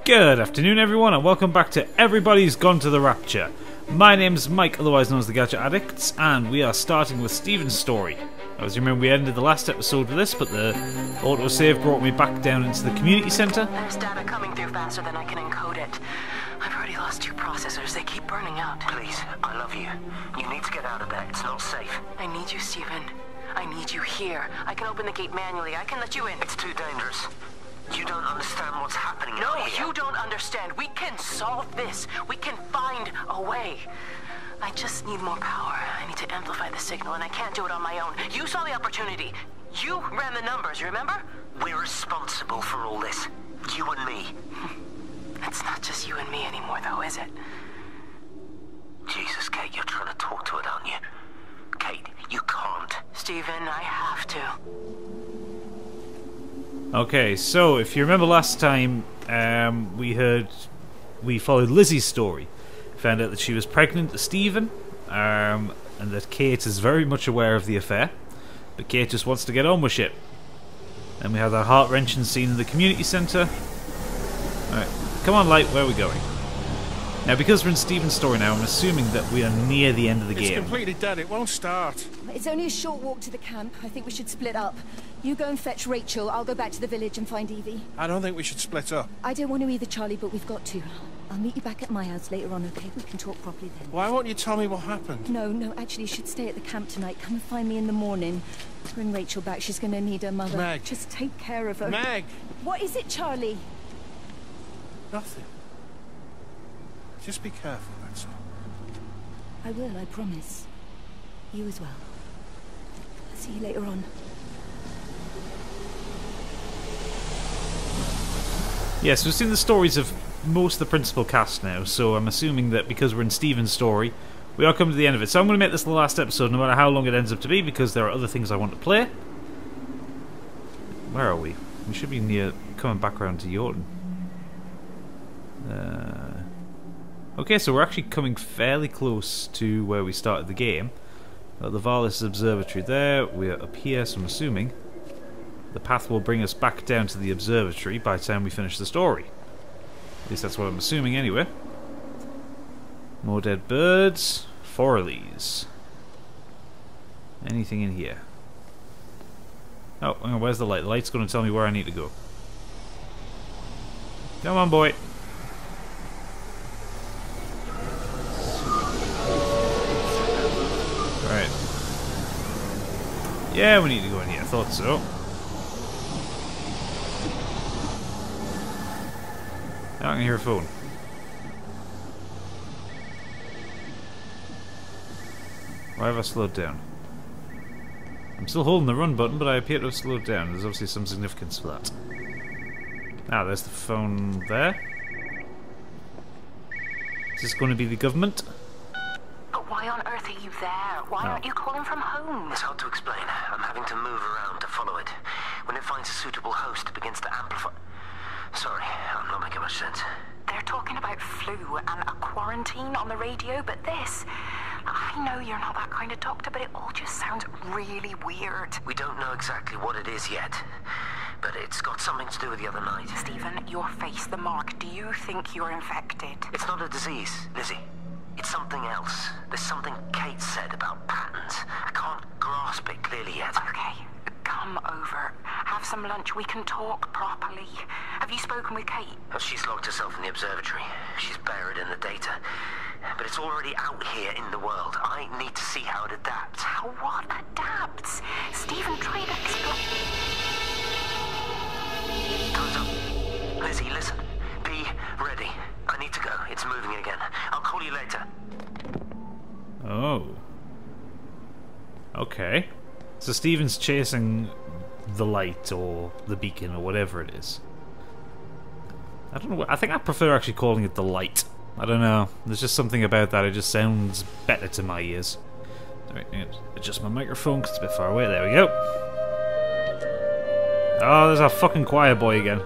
Good afternoon everyone and welcome back to Everybody's Gone to the Rapture. My name's Mike, otherwise known as the Gadget Addicts, and we are starting with Steven's story. As you remember, we ended the last episode with this, but the autosave brought me back down into the community centre. There's data coming through faster than I can encode it. I've already lost 2 processors, they keep burning out. Please, I love you. You need to get out of there, it's not safe. I need you, Steven. I need you here. I can open the gate manually, I can let you in. It's too dangerous. You don't understand what's happening No, out here. you don't understand. We can solve this. We can find a way. I just need more power. I need to amplify the signal, and I can't do it on my own. You saw the opportunity. You ran the numbers, remember? We're responsible for all this. You and me. It's not just you and me anymore, though, is it? Jesus, Kate, you're trying to talk to it, aren't you? Kate, you can't. Steven, I have to. Okay, so if you remember last time, we followed Lizzie's story. Found out that she was pregnant to Steven, and that Kate is very much aware of the affair, but Kate just wants to get on with shit. Then we have that heart-wrenching scene in the community centre. Alright, come on Light, where are we going? Now because we're in Steven's story now, I'm assuming that we are near the end of the game. It's completely dead, it won't start. It's only a short walk to the camp. I think we should split up. You go and fetch Rachel, I'll go back to the village and find Evie. I don't think we should split up. I don't want to either, Charlie, but we've got to. I'll meet you back at my house later on, okay? We can talk properly then. Why won't you tell me what happened? No, actually, you should stay at the camp tonight. Come and find me in the morning. Bring Rachel back, she's going to need her mother. Meg. Just take care of her. Meg! What is it, Charlie? Nothing. Just be careful, that's all. I will, I promise. You as well. I'll see you later on. Yes, we've seen the stories of most of the principal cast now, so I'm assuming that because we're in Steven's story, we are coming to the end of it. So I'm going to make this the last episode, no matter how long it ends up to be, because there are other things I want to play. Where are we? We should be near coming back around to Yorton. Okay, so we're actually coming fairly close to where we started the game. The Varlis Observatory there, we're up here, so I'm assuming the path will bring us back down to the observatory by the time we finish the story. At least that's what I'm assuming anyway. More dead birds. Forleys. Anything in here? Oh, hang on, where's the light? The light's going to tell me where I need to go. Come on, boy. Right. Yeah, we need to go in here. I thought so. Now I can hear a phone. Why have I slowed down? I'm still holding the run button, but I appear to have slowed down. There's obviously some significance for that. Ah, there's the phone there. Is this going to be the government? But why on earth are you there? Why aren't you calling from home? It's hard to explain. I'm having to move around to follow it. When it finds a suitable host, it begins to amplify. Sorry, I'm not making much sense. They're talking about flu and a quarantine on the radio, but this... I know you're not that kind of doctor, but it all just sounds really weird. We don't know exactly what it is yet, but it's got something to do with the other night. Stephen, your face, the mark, do you think you're infected? It's not a disease, Lizzie. It's something else. There's something Kate said about patterns. I can't grasp it clearly yet. Okay, come over. Have some lunch. We can talk properly. Have you spoken with Kate? Well, she's locked herself in the observatory. She's buried in the data. But it's already out here in the world. I need to see how it adapts. How what adapts? Stephen, try to explain. Time's up. Lizzie, listen. Be ready. I need to go. It's moving again. I'll call you later. Oh. Okay. So Steven's chasing the light or the beacon or whatever it is. I don't know. I think I prefer actually calling it the light. I don't know. There's just something about that. It just sounds better to my ears. Alright, adjust my microphone because it's a bit far away. There we go. Oh, there's our fucking choir boy again.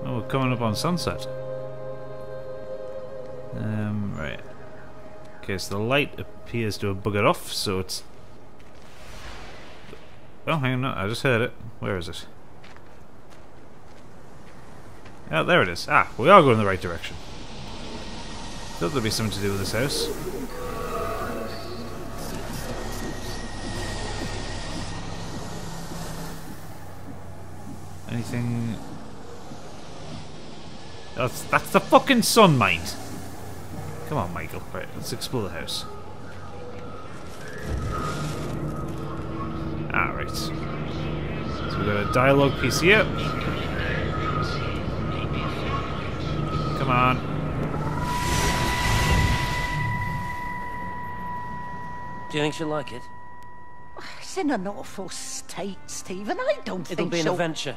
Oh, we're coming up on sunset. Right. Okay, so the light appears to have buggered off, so it's Oh, hang on, no, I just heard it. Where is it? Oh, there it is. Ah, we are going in the right direction. Thought there'd be something to do with this house. Anything? That's the fucking sun, mind. Come on, Michael. Right, let's explore the house. Ah, right. So we've got a dialogue piece here. Come on. Do you think she'll like it? It's in an awful state, Stephen. I don't It'll think be an she'll... adventure.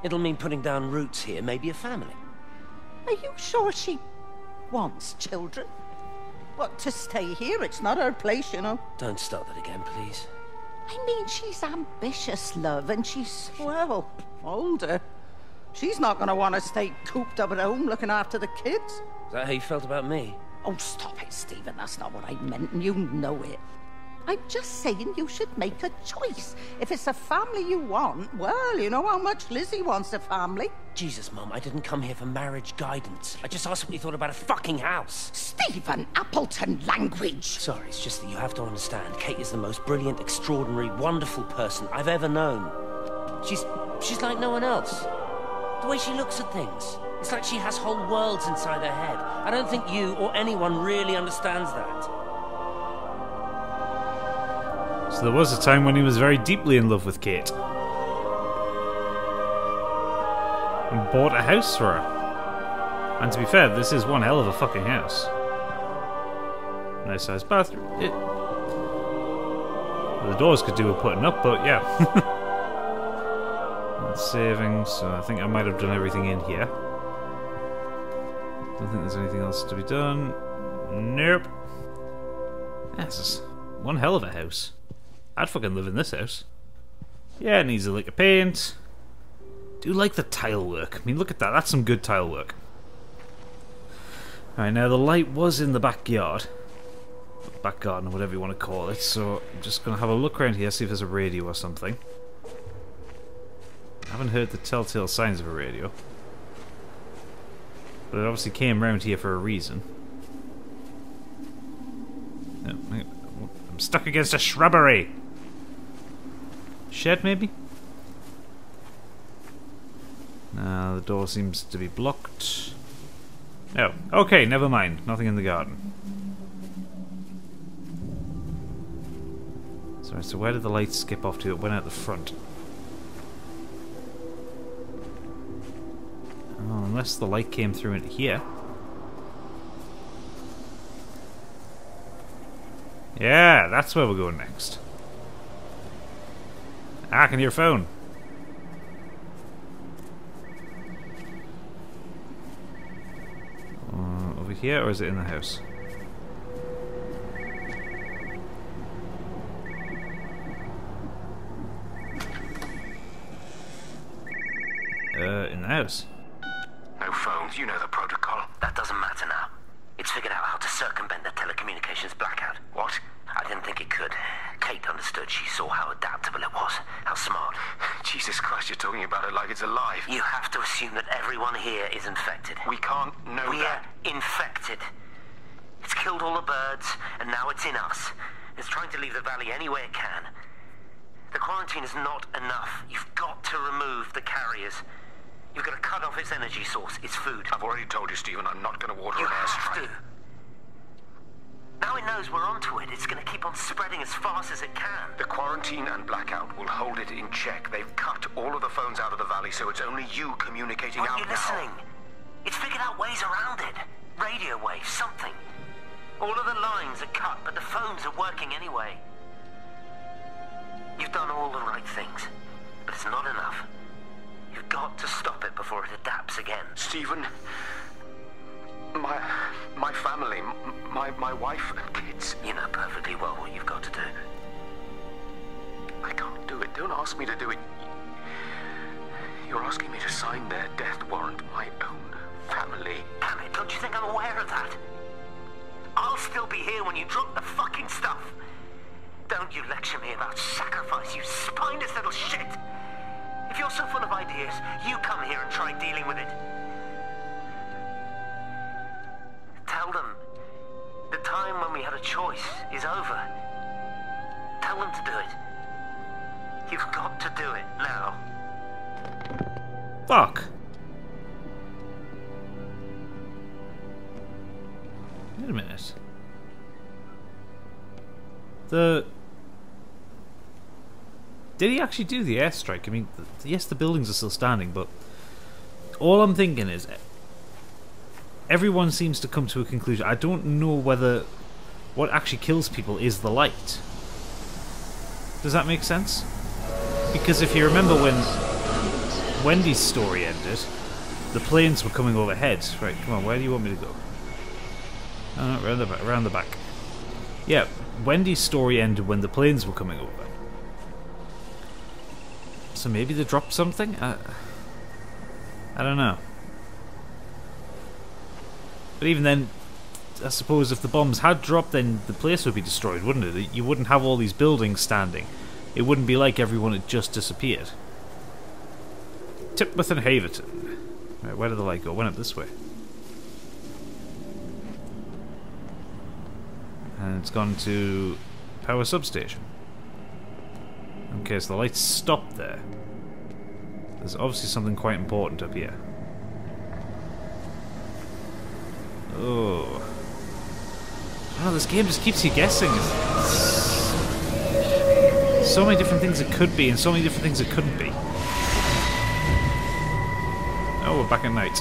It'll mean putting down roots here, maybe a family. Are you sure she wants children? What, to stay here? It's not her place, you know. Don't start that again, please. I mean, she's ambitious, love, and she's, well, older. She's not going to want to stay cooped up at home looking after the kids. Is that how you felt about me? Oh, stop it, Stephen. That's not what I meant, and you know it. I'm just saying you should make a choice. If it's a family you want, well, you know how much Lizzie wants a family. Jesus, Mum, I didn't come here for marriage guidance. I just asked what you thought about a fucking house. Stephen Appleton language. Sorry, it's just that you have to understand. Kate is the most brilliant, extraordinary, wonderful person I've ever known. She's like no one else. The way she looks at things. It's like she has whole worlds inside her head. I don't think you or anyone really understands that. So there was a time when he was very deeply in love with Kate. And bought a house for her. And to be fair, this is one hell of a fucking house. Nice sized bathroom. Well, the doors could do with putting up, but yeah. That's saving, so I think I might have done everything in here. Don't think there's anything else to be done. Nope. This is one hell of a house. I'd fucking live in this house. Yeah, it needs a lick of paint. Do like the tile work. I mean, look at that. That's some good tile work. Alright, now the light was in the backyard. Back garden, or whatever you want to call it. So I'm just going to have a look around here, see if there's a radio or something. I haven't heard the telltale signs of a radio. But it obviously came round here for a reason. Oh, I'm stuck against a shrubbery! Shed, maybe? No, the door seems to be blocked. Oh, okay, never mind. Nothing in the garden. Sorry, so where did the light skip off to? It went out the front. Oh, unless the light came through into here. Yeah, that's where we're going next. I can hear your phone. Over here, or is it in the house? In the house. No phones, you know the protocol. That doesn't matter now. It's figured out how to circumvent the telecommunications blackout. What? I didn't think it could. Kate understood. She saw how adaptable it was. How smart. Jesus Christ, you're talking about it like it's alive. You have to assume that everyone here is infected. We can't know that. We're infected. It's killed all the birds, and now it's in us. It's trying to leave the valley any way it can. The quarantine is not enough. You've got to remove the carriers. You've got to cut off its energy source, its food. I've already told you, Stephen, I'm not going to water You an have airstrike. to. Now it knows we're onto it. It's going to keep on spreading as fast as it can. The quarantine and blackout will hold it in check. They've cut all of the phones out of the valley, so it's only you communicating Aren't out you now. listening? It's figured out ways around it. Radio waves, something. All of the lines are cut, but the phones are working anyway. You've done all the right things, but it's not enough. You've got to stop it before it adapts again. Stephen, my family, my wife and kids. You know perfectly well what you've got to do. I can't do it. Don't ask me to do it. You're asking me to sign their death warrant. My own family. Damn it, don't you think I'm aware of that? I'll still be here when you drop the fucking stuff. Don't you lecture me about sacrifice, you spineless little shit! If you're so full of ideas, you come here and try dealing with it. Tell them the time when we had a choice is over. Tell them to do it. You've got to do it now. Fuck. Wait a minute. Did he actually do the airstrike? I mean, yes, the buildings are still standing, but all I'm thinking is everyone seems to come to a conclusion. I don't know whether what actually kills people is the light. Does that make sense? Because if you remember when Wendy's story ended, the planes were coming overhead. Right, come on, where do you want me to go? Oh, no, around the back. Yeah, Wendy's story ended when the planes were coming over. So maybe they dropped something? I don't know. But even then, I suppose if the bombs had dropped, then the place would be destroyed, wouldn't it? You wouldn't have all these buildings standing. It wouldn't be like everyone had just disappeared. Tipworth and Haverton. Right, where did the light go? Went up this way. And it's gone to power substation. Okay, so the lights stopped there. There's obviously something quite important up here. Oh. Oh, this game just keeps you guessing. So many different things it could be, and so many different things it couldn't be. Oh, we're back at night.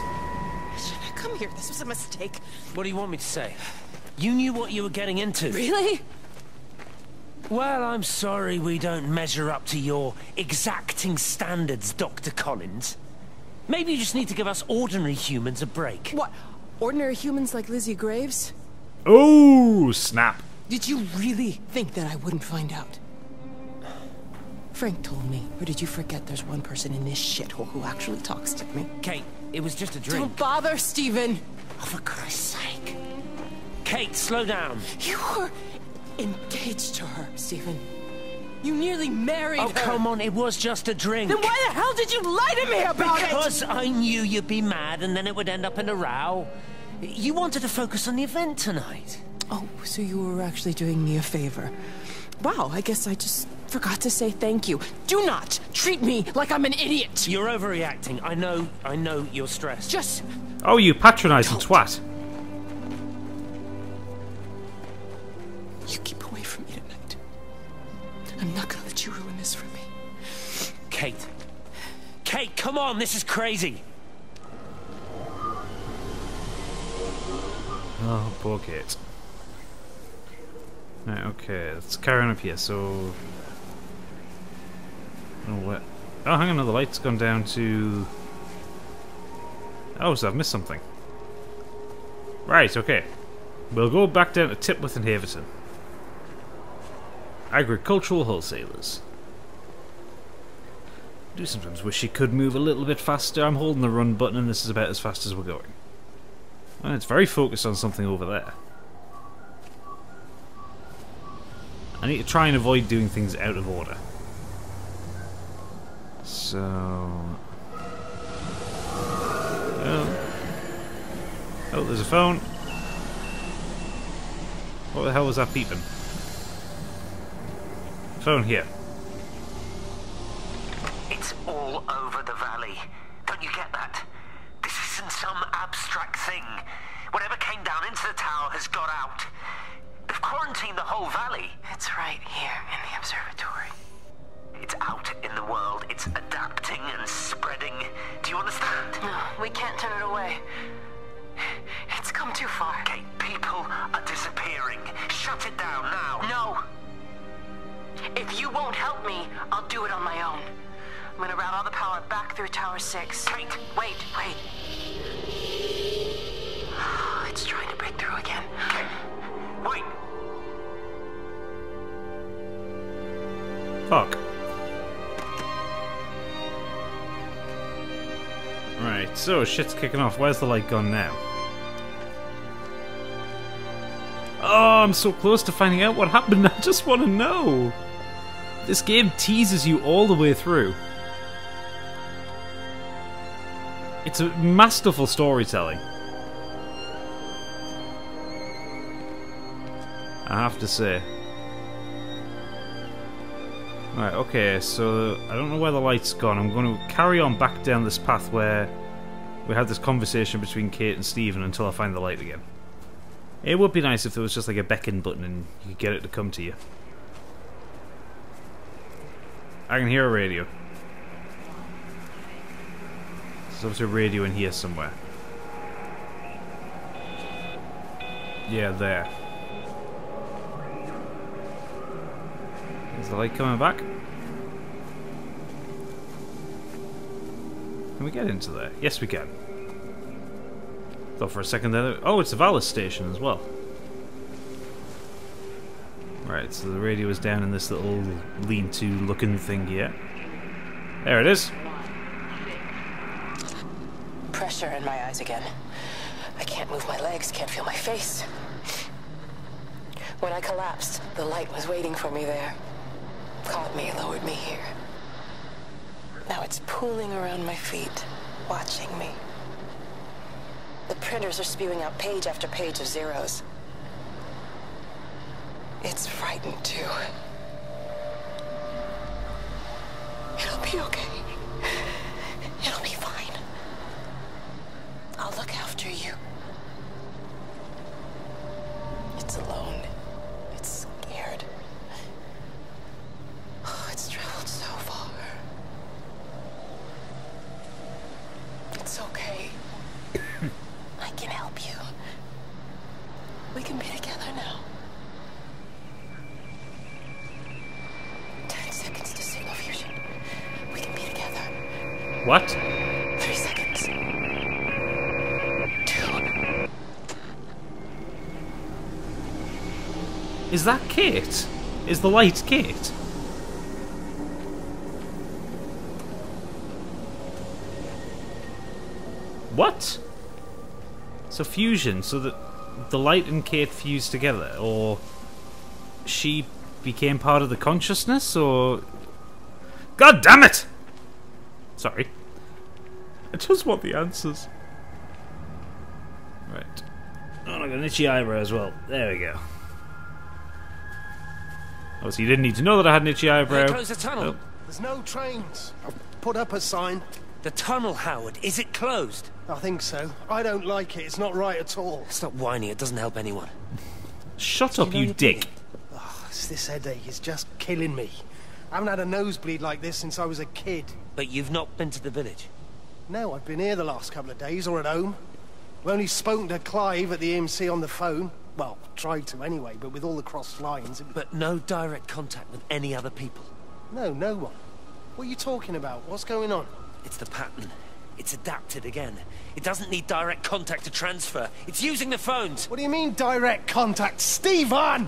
Should I come here? This was a mistake. What do you want me to say? You knew what you were getting into. Really? Well, I'm sorry we don't measure up to your exacting standards, Dr. Collins. Maybe you just need to give us ordinary humans a break. What? Ordinary humans like Lizzie Graves? Oh, snap. Did you really think that I wouldn't find out? Frank told me. Or did you forget there's one person in this shithole who actually talks to me? Kate, it was just a drink. Don't bother, Stephen! Oh, for Christ's sake. Kate, slow down. You were engaged to her, Stephen. You nearly married her. Oh, come on, it was just a drink. Then why the hell did you lie to me about it? Because I knew you'd be mad and then it would end up in a row. You wanted to focus on the event tonight. Oh, so you were actually doing me a favor. Wow, I guess I just forgot to say thank you. Do not treat me like I'm an idiot. You're overreacting. I know you're stressed. Just... Oh, you patronising twat. You keep away from me tonight. I'm not gonna let you ruin this for me. Kate. Kate, come on, this is crazy. Oh, poor Kate. Right, okay, let's carry on up here, so... Oh, what? Oh, hang on, the light's gone down to... Oh, so I've missed something. Right, okay. We'll go back down to Tipworth and Haverton. Agricultural wholesalers. I do sometimes wish you could move a little bit faster. I'm holding the run button and this is about as fast as we're going. And it's very focused on something over there. I need to try and avoid doing things out of order. So... Oh, there's a phone. What the hell was that beeping? Phone here. It's all over the valley. Don't you get that? This isn't some abstract thing. Whatever came down into the tower has got out. They've quarantined the whole valley. It's right here in the observatory. It's out in the world. It's adapting and spreading. Do you understand? No, we can't turn it away. It's come too far. Kate, people are disappearing. Shut it down now. No. If you won't help me, I'll do it on my own. I'm gonna route all the power back through Tower 6. Kate! Wait. It's trying to break through again. Kate! Wait! Fuck. Right, so shit's kicking off. Where's the light gone now? Oh, I'm so close to finding out what happened. I just want to know. This game teases you all the way through. It's a masterful storytelling. I have to say. Right, okay, so I don't know where the light's gone. I'm going to carry on back down this path where we had this conversation between Kate and Stephen until I find the light again. It would be nice if there was just like a beckon button and you could get it to come to you. I can hear a radio. There's obviously a radio in here somewhere. Yeah, there. Is the light coming back? Can we get into there? Yes, we can. Thought for a second there. Oh, it's the Valis station as well. Right, so the radio is down in this little lean-to looking thing here. There it is. Pressure in my eyes again. I can't move my legs, can't feel my face. When I collapsed, the light was waiting for me there. Caught me, lowered me here. Now it's pooling around my feet, watching me. The printers are spewing out page after page of zeros. It's frightened too. It'll be okay. It'll be fine. I'll look after you. It's alone. It's scared. Oh, it's traveled so far. It's okay. I can help you. We can be together now. 10 seconds to signal fusion. We can be together. What? 3 seconds. 2. Is that Kate? Is the light Kate? What? So fusion, so that the light and Kate fused together, or she became part of the consciousness, or... God damn it! Sorry. I just want the answers. Right. Oh, I got an itchy eyebrow as well. There we go. Oh, so you didn't need to know that I had an itchy eyebrow. Close the tunnel. Oh. There's no trains. I've put up a sign. The tunnel, Howard. Is it closed? I think so. I don't like it. It's not right at all. Stop whining. It doesn't help anyone. Shut up, you dick. Oh, this headache is just killing me. I haven't had a nosebleed like this since I was a kid. But you've not been to the village? No, I've been here the last couple of days, or at home. We've only spoken to Clive at the EMC on the phone. Well, tried to anyway, but with all the crossed lines... But no direct contact with any other people? No, no one. What are you talking about? What's going on? It's the pattern. It's adapted again. It doesn't need direct contact to transfer. It's using the phones. What do you mean, direct contact? Stephen!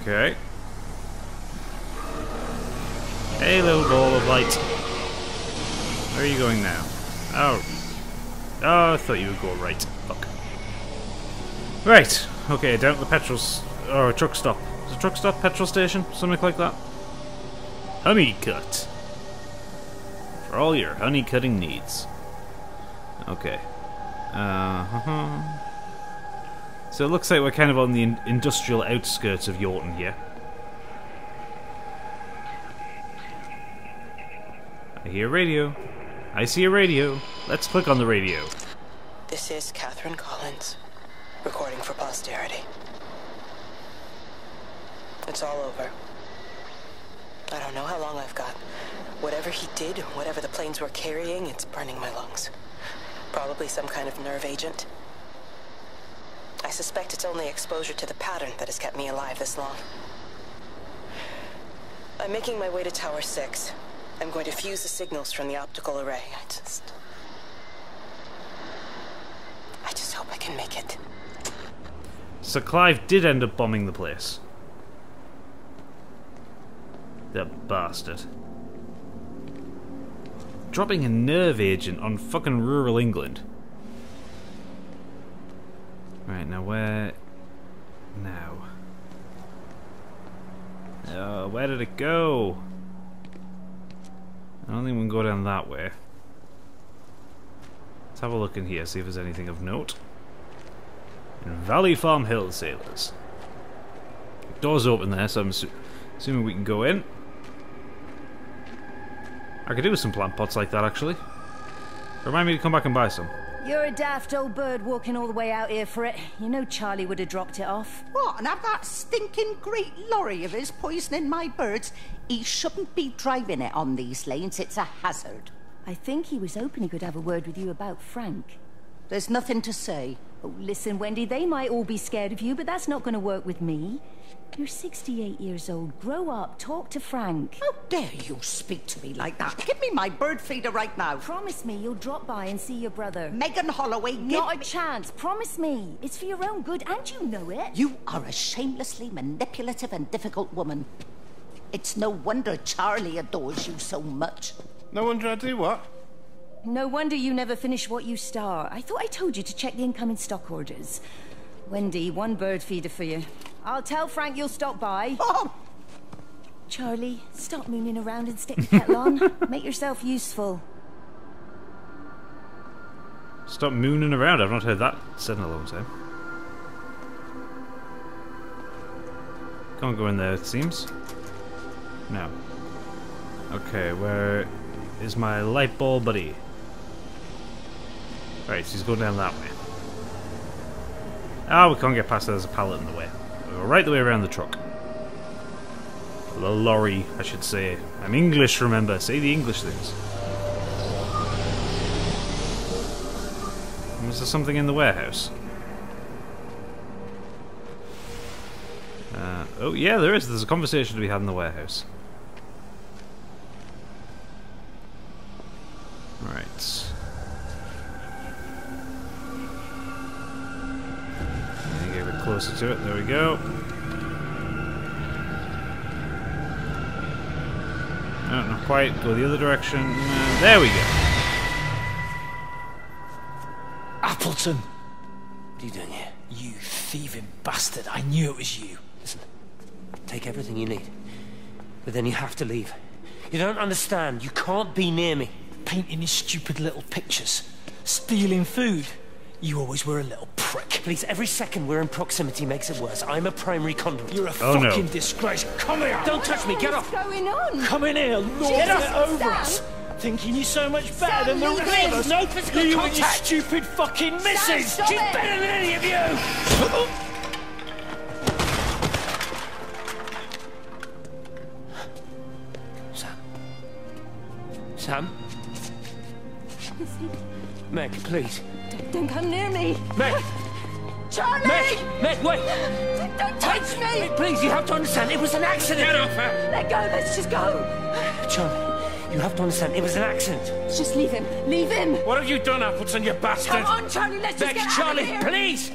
Okay. Hey, little ball of light. Where are you going now? Oh. Oh, I thought you would go right. Fuck. Right. Okay, down at the or a truck stop. Is it a truck stop? Petrol station? Something like that? Honey cut. For all your honey cutting needs. Okay. So it looks like we're kind of on the industrial outskirts of Yorton here. I hear a radio. I see a radio. Let's click on the radio. This is Catherine Collins, recording for posterity. It's all over. I don't know how long I've got. Whatever he did, whatever the planes were carrying, it's burning my lungs. Probably some kind of nerve agent. I suspect it's only exposure to the pattern that has kept me alive this long. I'm making my way to Tower 6. I'm going to fuse the signals from the optical array. I just hope I can make it. So Clive did end up bombing the place. The bastard. dropping a nerve agent on fucking rural England. Right, now where... now? Where did it go? I don't think we can go down that way. Let's have a look in here, see if there's anything of note. In Valley Farm Hill Sailors. Door's open there, so I'm assuming we can go in. I could do with some plant pots like that, actually. Remind me to come back and buy some. You're a daft old bird walking all the way out here for it. You know Charlie would have dropped it off. What, and have that stinking great lorry of his poisoning my birds? He shouldn't be driving it on these lanes. It's a hazard. I think he was hoping he could have a word with you about Frank. There's nothing to say. Oh, listen, Wendy, they might all be scared of you, but that's not going to work with me. You're 68 years old. Grow up. Talk to Frank. How dare you speak to me like that? Give me my bird feeder right now. Promise me you'll drop by and see your brother. Megan Holloway, Not a chance. Promise me. It's for your own good, and you know it. You are a shamelessly manipulative and difficult woman. It's no wonder Charlie adores you so much. No wonder I do what? No wonder you never finish what you start. I thought I told you to check the incoming stock orders. Wendy, one bird feeder for you. I'll tell Frank you'll stop by. Oh! Charlie, stop mooning around and stick the kettle on. Make yourself useful. Stop mooning around. I've not heard that said in a long time. Can't go in there, it seems. No. Okay, where is my light bulb buddy? Right, so he's going down that way. Ah, we can't get past there. There's a pallet in the way. We'll go right the way around the truck. The lorry, I should say. I'm English, remember. Say the English things. Was there something in the warehouse? Oh, yeah, there is. There's a conversation to be had in the warehouse. Right. Get a bit closer to it. There we go. No, not quite. Go the other direction. There we go. Appleton! What are you doing here? You thieving bastard. I knew it was you. Listen, take everything you need. But then you have to leave. You don't understand. You can't be near me. Painting your stupid little pictures. Stealing food. You always were a little prick. Please, every second we're in proximity makes it worse. I'm a primary conduit. You're a fucking disgrace. Come here! Don't touch me, get off! What's going on? Come in here, lord it over us! Thinking you're so much better than the rest of us! No physical you contact! And your stupid fucking missus! Stop She's it. better than any of you! Sam? Meg, please. Don't come near me. Meg! Charlie! Meg, wait! Don't touch me! Meg, please, you have to understand, it was an accident! Get off her! Let go, let's just go. Charlie, you have to understand, it was an accident. Just leave him. Leave him. What have you done, Appleton, you bastard? Come on, Charlie, let's just Meg, get Charlie, out of here. please!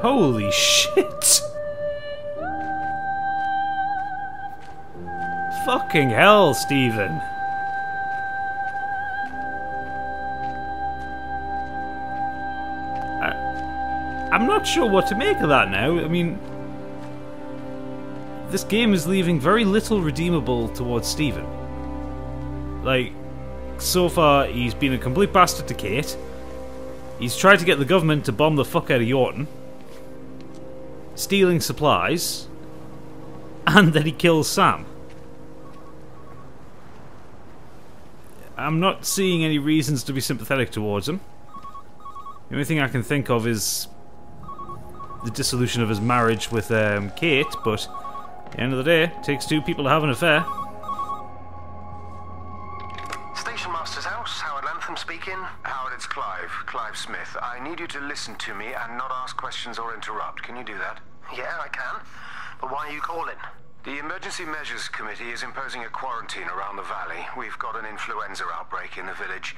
Holy shit! Fucking hell, Stephen. I'm not sure what to make of that now. I mean, this game is leaving very little redeemable towards Stephen. Like, so far, he's been a complete bastard to Kate. He's tried to get the government to bomb the fuck out of Yorton. Stealing supplies. And then he kills Sam. I'm not seeing any reasons to be sympathetic towards him. The only thing I can think of is the dissolution of his marriage with Kate, but at the end of the day, it takes two people to have an affair. Station Master's house, Howard Lantham speaking. Howard, it's Clive. Clive Smith. I need you to listen to me and not ask questions or interrupt. Can you do that? Yeah, I can. But why are you calling? The Emergency Measures Committee is imposing a quarantine around the valley. We've got an influenza outbreak in the village.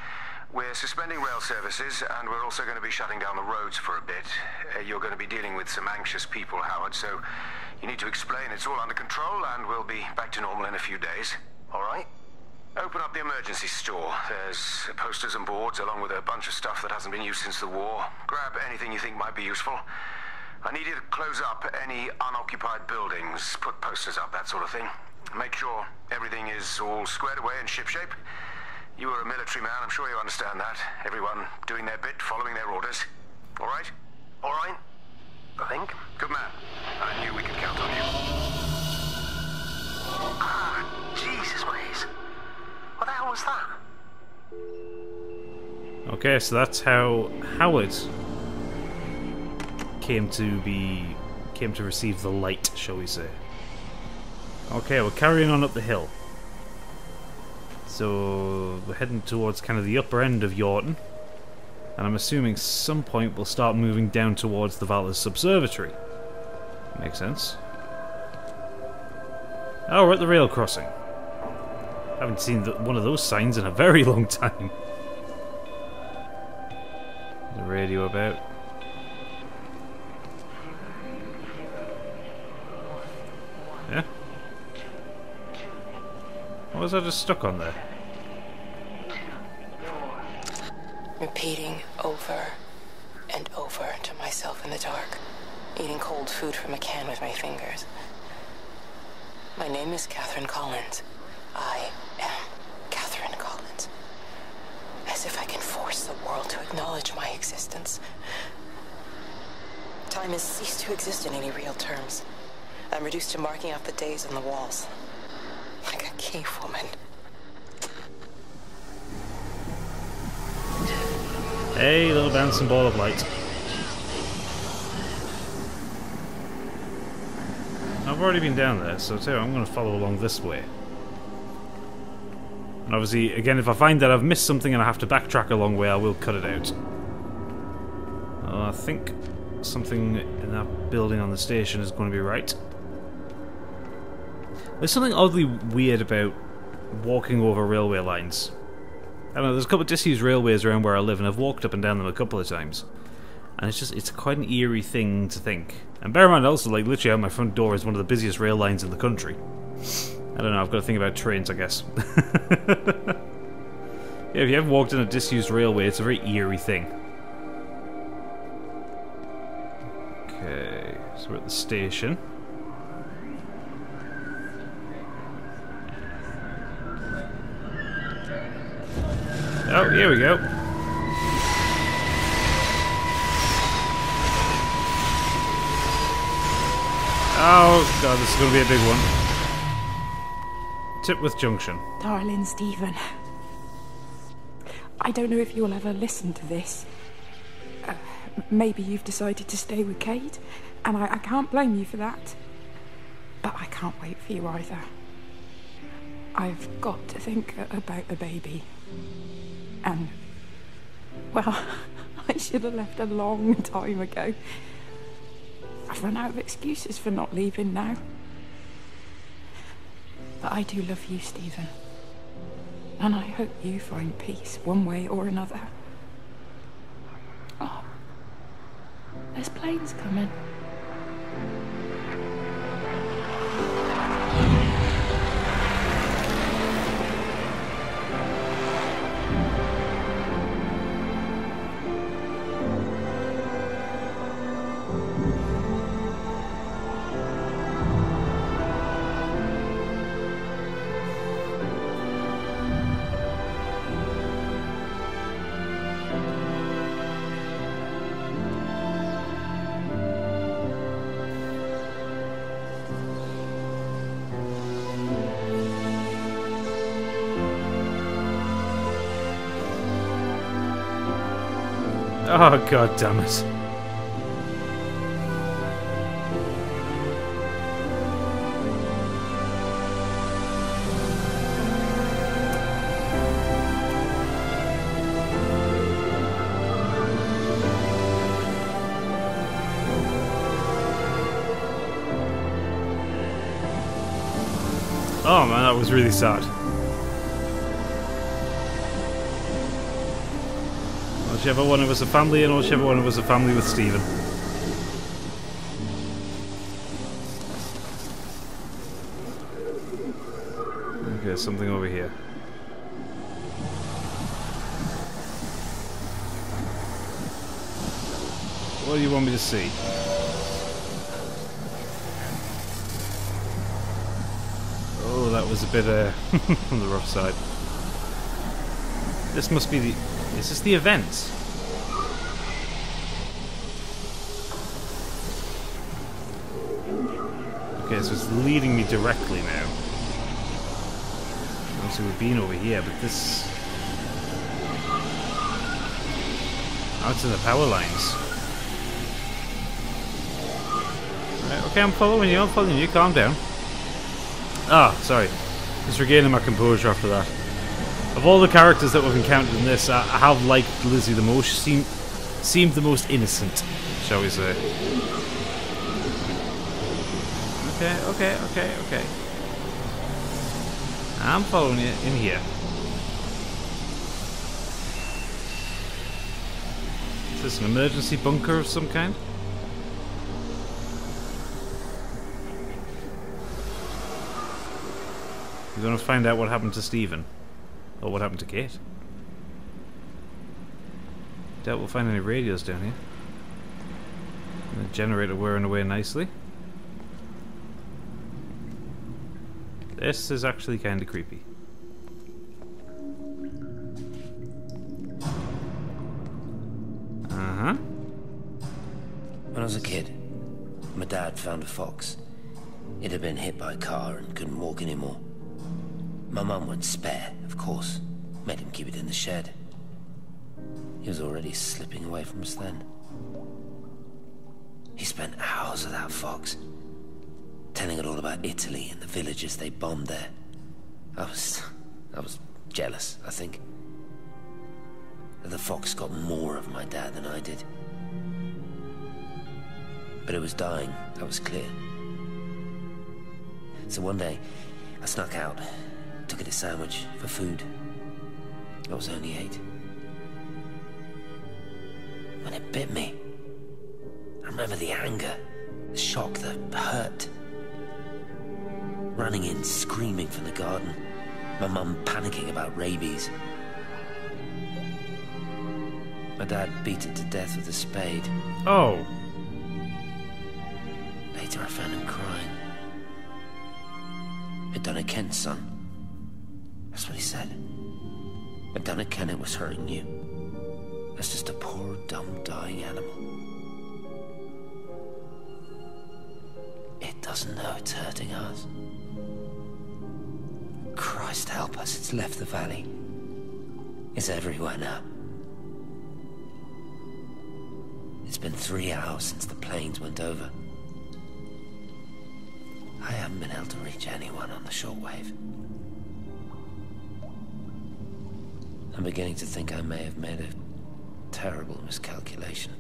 We're suspending rail services, and we're also going to be shutting down the roads for a bit. You're going to be dealing with some anxious people, Howard, so you need to explain it's all under control, and we'll be back to normal in a few days. All right? Open up the emergency store. There's posters and boards, along with a bunch of stuff that hasn't been used since the war. Grab anything you think might be useful. I need you to close up any unoccupied buildings, put posters up, that sort of thing. Make sure everything is all squared away and shipshape. You were a military man, I'm sure you understand that. Everyone doing their bit, following their orders. All right? All right? I think. Good man. I knew we could count on you. Ah, Jesus, Maze. What the hell was that? Okay, so that's how Howard came to receive the light, shall we say. Okay, we're carrying on up the hill. So we're heading towards kind of the upper end of Yorton, and I'm assuming some point we'll start moving down towards the Vallis Observatory. Makes sense. Oh, we're at the rail crossing. Haven't seen one of those signs in a very long time. The radio about. Yeah. What was I just stuck on there? Repeating over and over to myself in the dark, eating cold food from a can with my fingers. My name is Catherine Collins. I am Catherine Collins. As if I can force the world to acknowledge my existence. Time has ceased to exist in any real terms. I'm reduced to marking out the days on the walls. Like a cave woman. Hey, little bouncing ball of light. I've already been down there, so too, I'm going to follow along this way. And obviously, again, if I find that I've missed something and I have to backtrack a long way, I will cut it out. I think something in that building on the station is going to be right. There's something oddly weird about walking over railway lines. I don't know, there's a couple of disused railways around where I live, and I've walked up and down them a couple of times. And it's quite an eerie thing to think. And bear in mind also, like, literally out my front door is one of the busiest rail lines in the country. I don't know, I've got to think about trains, I guess. Yeah, if you ever walked in a disused railway, it's a very eerie thing. Okay, so we're at the station. Oh, here we go. Oh, God, this is going to be a big one. Tipworth Junction. Darling Stephen, I don't know if you'll ever listen to this. Maybe you've decided to stay with Kate, and I can't blame you for that. But I can't wait for you either. I've got to think about the baby. And, well, I should have left a long time ago. I've run out of excuses for not leaving now. But I do love you, Stephen. And I hope you find peace one way or another. Oh, there's planes coming. Oh, God damn it. Oh man, that was really sad. Whichever one of us a family and whichever one of us a family with Stephen. Okay, there's something over here. What do you want me to see? Oh, that was a bit on the rough side. This must be the... Is this the event? Okay, so it's leading me directly now. Obviously we've been over here, but this... Out to the power lines. Right, okay, I'm following you, calm down. Ah, sorry. Just regaining my composure after that. Of all the characters that we've encountered in this, I have liked Lizzie the most. She seemed the most innocent, shall we say. Okay. I'm following you in here. Is this an emergency bunker of some kind? We're going to find out what happened to Stephen. Or what happened to Kate. Doubt we'll find any radios down here. And the generator whirring away nicely. This is actually kind of creepy. Uh-huh. When I was a kid, my dad found a fox. It had been hit by a car and couldn't walk anymore. My mum went spare, of course. Made him keep it in the shed. He was already slipping away from us then. He spent hours with that fox, telling it all about Italy and the villages they bombed there. I was jealous, I think. The fox got more of my dad than I did. But it was dying, that was clear. So one day, I snuck out, took it a sandwich for food. I was only 8. When it bit me, I remember the anger, the shock, the hurt. Running in, screaming from the garden. My mum panicking about rabies. My dad beat it to death with a spade. Oh. Later I found him crying. Had done it, Kent's son. That's what he said. Had done it, Ken, it was hurting you. That's just a poor, dumb, dying animal. It doesn't know it's hurting us. Christ help us, it's left the valley. It's everywhere now. It's been 3 hours since the planes went over. I haven't been able to reach anyone on the shortwave. I'm beginning to think I may have made a terrible miscalculation.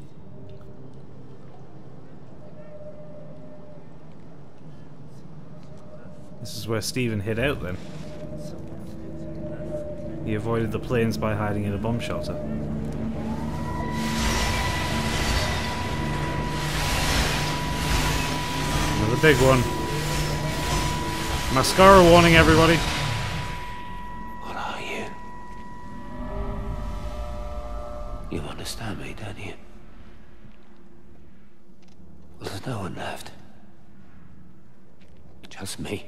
This is where Stephen hid out then. He avoided the planes by hiding in a bomb shelter. Another big one. Mascara warning, everybody. What are you? You understand me, don't you? Well, there's no one left. Just me.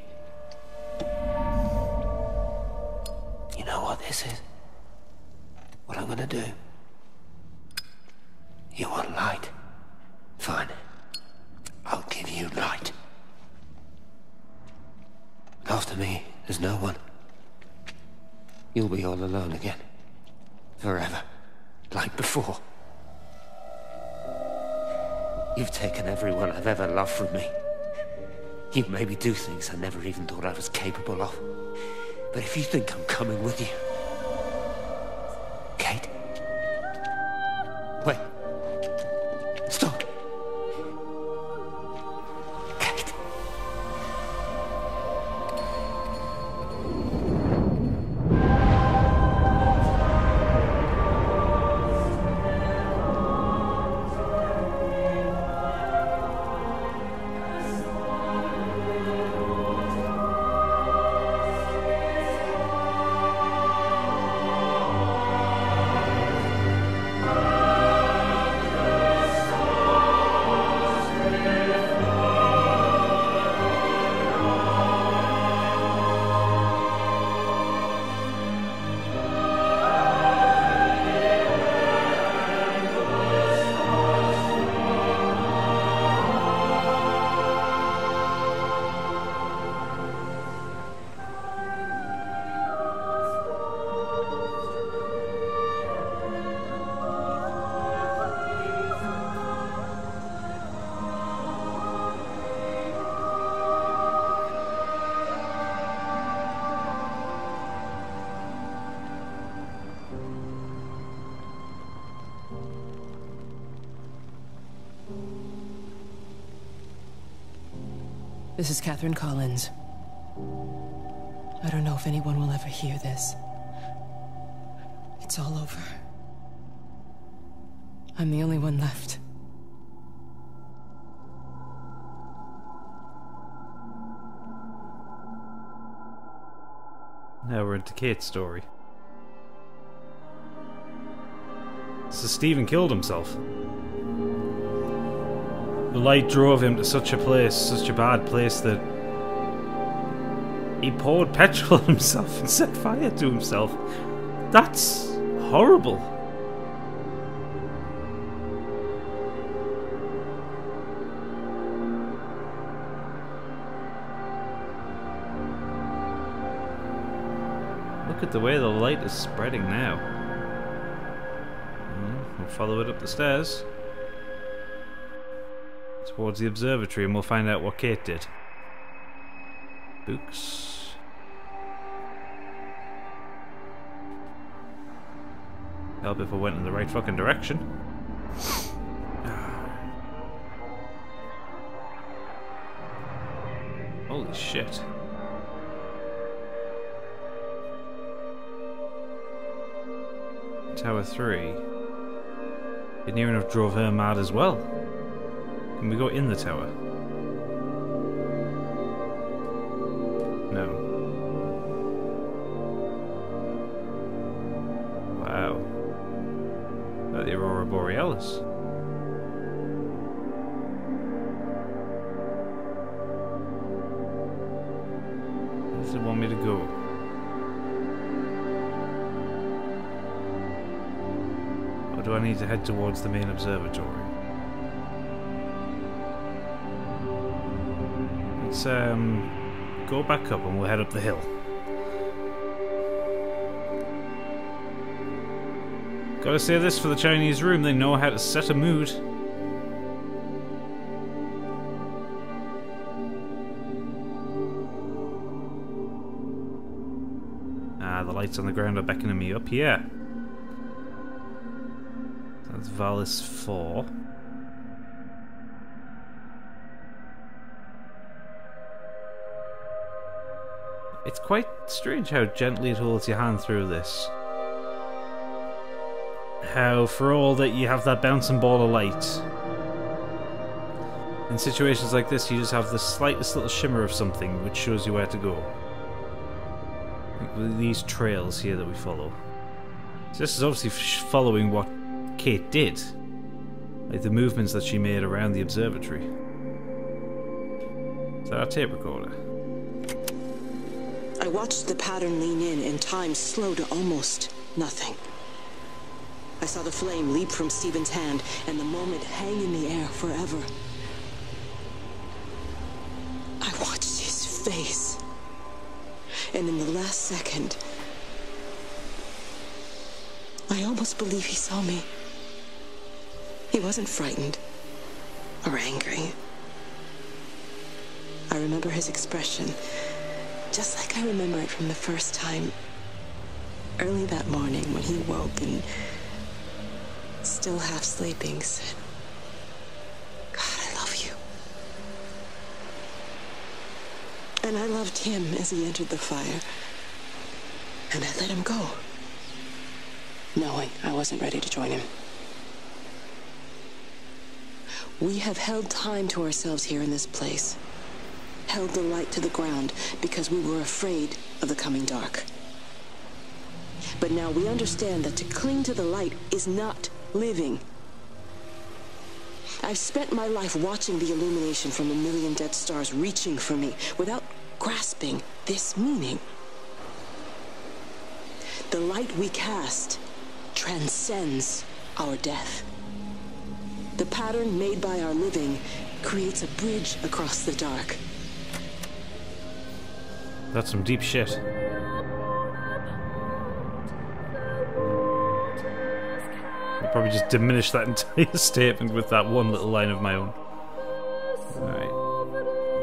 You know what this is? What I'm gonna do? You want light? Fine. I'll give you light. After me, there's no one. You'll be all alone again. Forever. Like before. You've taken everyone I've ever loved from me. You made me do things I never even thought I was capable of. But if you think I'm coming with you... Kate? Wait. Stop. Kate. This is Catherine Collins. I don't know if anyone will ever hear this. It's all over. I'm the only one left. Now we're into Kate's story. So Stephen killed himself. The light drove him to such a place, such a bad place, that he poured petrol on himself and set fire to himself. That's horrible. Look at the way the light is spreading now. We'll follow it up the stairs towards the observatory, and we'll find out what Kate did. Books. Help if I went in the right fucking direction. Holy shit. Tower 3. It near enough drove her mad as well. Can we go in the tower? No. Wow. That's the Aurora Borealis. Where does it want me to go? Or do I need to head towards the main observatory? Let's go back up and we'll head up the hill. Gotta say this for the Chinese room, they know how to set a mood. Ah, the lights on the ground are beckoning me up here. That's Valis 4. It's quite strange how gently it holds your hand through this. How, for all that you have that bouncing ball of light, in situations like this you just have the slightest little shimmer of something which shows you where to go. Like these trails here that we follow. So this is obviously following what Kate did. Like the movements that she made around the observatory. Is that our tape recorder? I watched the pattern lean in and time slow to almost nothing. I saw the flame leap from Stephen's hand and the moment hang in the air forever. I watched his face. And in the last second, I almost believe he saw me. He wasn't frightened or angry. I remember his expression, just like I remember it from the first time, early that morning when he woke and, still half sleeping, said, "God, I love you." And I loved him as he entered the fire, and I let him go, knowing I wasn't ready to join him. We have held time to ourselves here in this place. Held the light to the ground because we were afraid of the coming dark. But now we understand that to cling to the light is not living. I've spent my life watching the illumination from a million dead stars reaching for me without grasping this meaning. The light we cast transcends our death. The pattern made by our living creates a bridge across the dark. That's some deep shit. I'll probably just diminish that entire statement with that one little line of my own. Alright.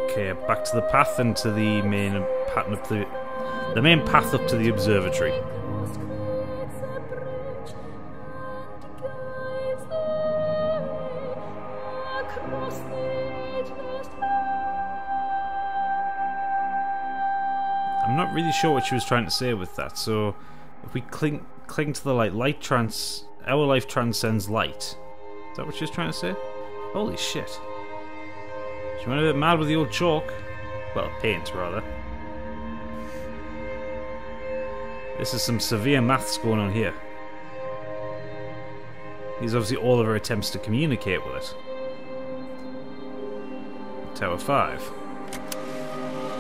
Okay, back to the path and to the main pattern up the main path up to the observatory. not really sure what she was trying to say with that. So if we cling to the light, our life transcends light. Is that what she was trying to say? Holy shit. She went a bit mad with the old chalk. Well, paint, rather. This is some severe maths going on here. These are obviously all of her attempts to communicate with it. Tower 5.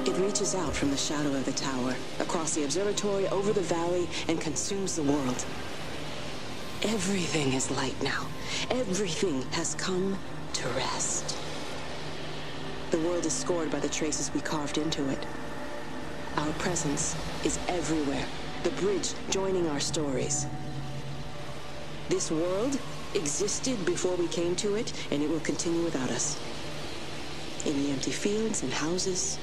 It reaches out from the shadow of the tower, across the observatory, over the valley, and consumes the world. Everything is light now. Everything has come to rest. The world is scored by the traces we carved into it. Our presence is everywhere, the bridge joining our stories. This world existed before we came to it, and it will continue without us. In the empty fields and houses,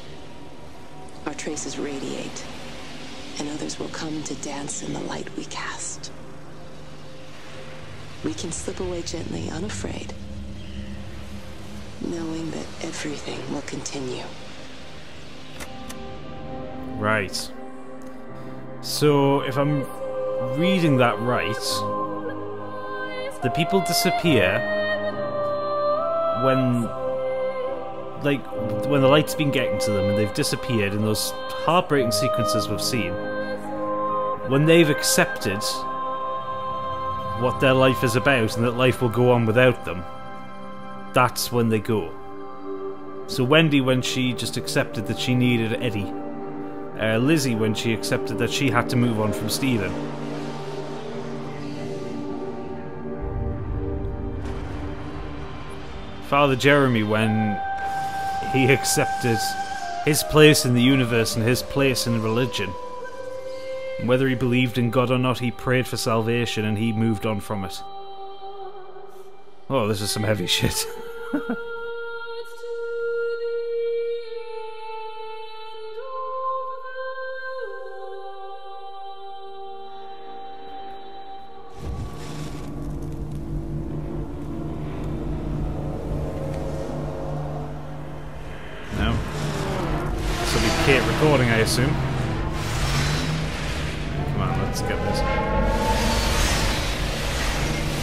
our traces radiate, and others will come to dance in the light we cast. We can slip away gently, unafraid, knowing that everything will continue. Right. So, if I'm reading that right, the people disappear when the light's been getting to them and they've disappeared in those heartbreaking sequences we've seen. When they've accepted what their life is about and that life will go on without them, that's when they go. So Wendy, when she just accepted that she needed Eddie. Lizzie, when she accepted that she had to move on from Stephen. Father Jeremy, when he accepted his place in the universe and his place in religion. Whether he believed in God or not, he prayed for salvation and he moved on from it. Oh, this is some heavy shit. Recording, I assume. Come on, let's get this.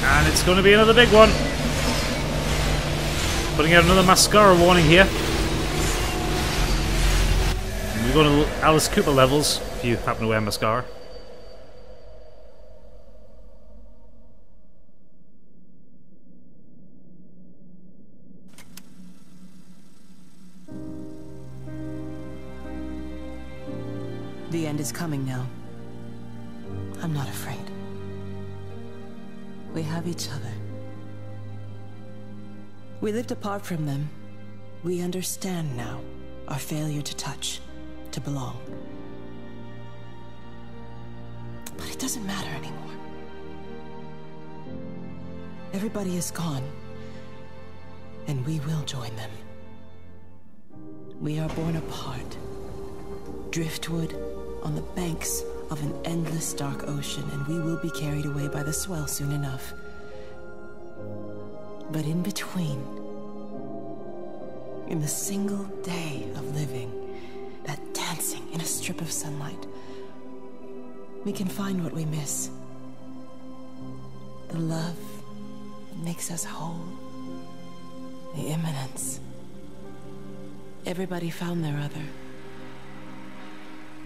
And it's going to be another big one. Putting out another Mascara warning here. And we're going to Alice Cooper levels, if you happen to wear Mascara. The end is coming now. I'm not afraid. We have each other. We lived apart from them. We understand now our failure to touch, to belong. But it doesn't matter anymore. Everybody is gone, and we will join them. We are born apart, driftwood on the banks of an endless dark ocean, and we will be carried away by the swell soon enough. But in between, in the single day of living, that dancing in a strip of sunlight, we can find what we miss. The love that makes us whole. The imminence. Everybody found their other.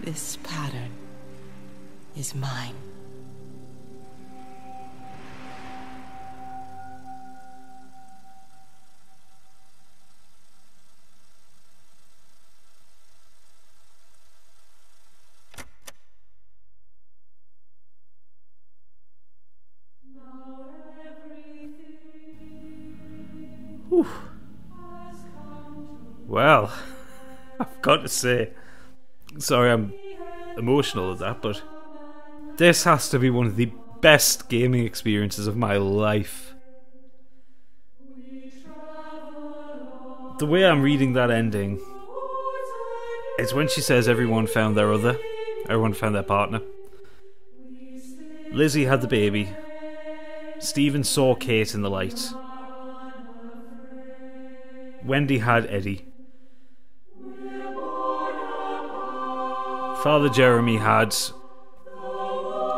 This pattern is mine. Whew. Well, I've got to say, sorry I'm emotional at that, but this has to be one of the best gaming experiences of my life. The way I'm reading that ending, it's when she says everyone found their other, everyone found their partner. Lizzie had the baby. Stephen saw Kate in the light. Wendy had Eddie. Father Jeremy had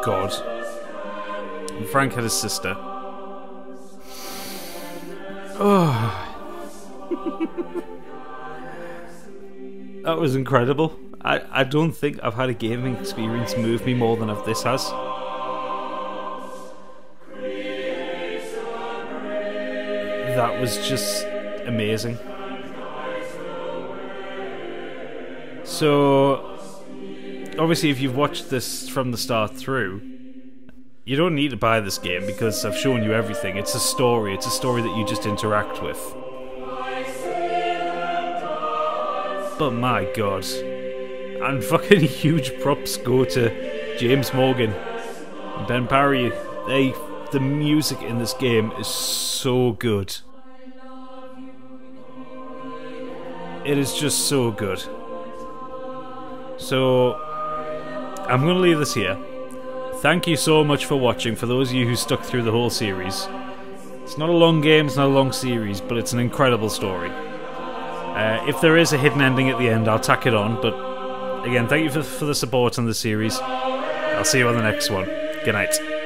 God, and Frank had his sister. Oh. That was incredible. I don't think I've had a gaming experience move me more than this has. That was just amazing. So, obviously if you've watched this from the start through, you don't need to buy this game because I've shown you everything. It's a story that you just interact with. But my god. And fucking huge props go to James Morgan and Ben Parry. The music in this game is so good. It is just so good. So, I'm going to leave this here. Thank you so much for watching, for those of you who stuck through the whole series. It's not a long game, it's not a long series, but it's an incredible story. If there is a hidden ending at the end, I'll tack it on, but again, thank you for the support on the series. I'll see you on the next one. Good night.